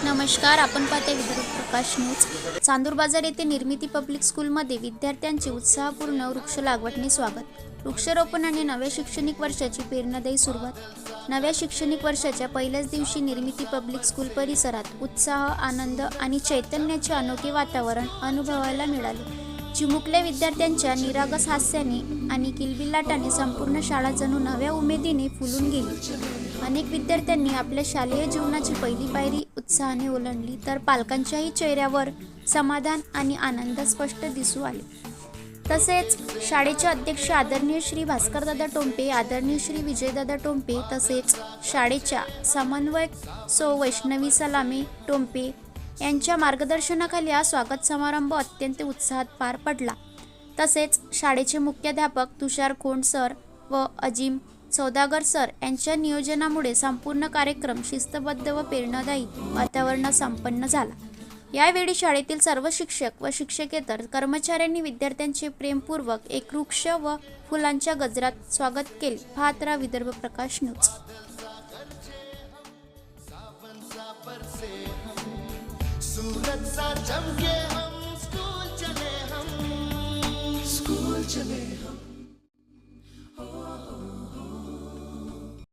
नमस्कार, आपण पाहते विदर्भ प्रकाश न्यूज। चांदूर बाजार येथे निर्मिती पब्लिक स्कूलमध्ये विद्यार्थ्यांचे उत्साहपूर्ण वृक्ष लागवडने स्वागत। वृक्षारोपण आणि नव्या शैक्षणिक वर्षाची प्रेरणादायी सुरुवात। नव्या शैक्षणिक वर्षाच्या पहिल्याच दिवशी निर्मिती पब्लिक स्कूल परिसरात उत्साह, आनंद आणि चैतन्याचे अनोखे वातावरण अनुभवायला मिळाले। चिमुकल्या विद्यार्थ्यांच्या निरागस हास्याने आणि किलबिलाटाने संपूर्ण शाळा जणू नव्या उमेदीने फुलून गेली। अनेक विद्यार्थ्यांनी आपल्या शालेय जीवनाची पहिली पायरी उत्साहाने ओलांडली, तर पालकांच्याही चेहऱ्यावर समाधान आणि आनंद स्पष्ट दिसू आले। तसेच शाळेचे अध्यक्ष आदरणीय श्री भास्करदादा टोंपे, आदरणीय श्री विजयदादा टोंपे, तसेच शाळेच्या समन्वयक सौ वैष्णवी सलामे टोंपे यांच्या मार्गदर्शनाखाली हा स्वागत समारंभ अत्यंत उत्साहात पार पडला। तसेच शाळेचे मुख्याध्यापक तुषार खोंड सर व अजिम सौदागर सर यांच्या नियोजनामुळे संपूर्ण कार्यक्रम शिस्तबद्ध व प्रेरणादायी वातावरणात संपन्न झाला। यावेळी शाळेतील सर्व शिक्षक व शिक्षकेतर कर्मचाऱ्यांनी विद्यार्थ्यांचे प्रेमपूर्वक एक वृक्ष व फुलांच्या गजरात स्वागत केले। पाहत रहा विदर्भ प्रकाश न्यूज। सूरज सा चमके हम, स्कूल चले हम।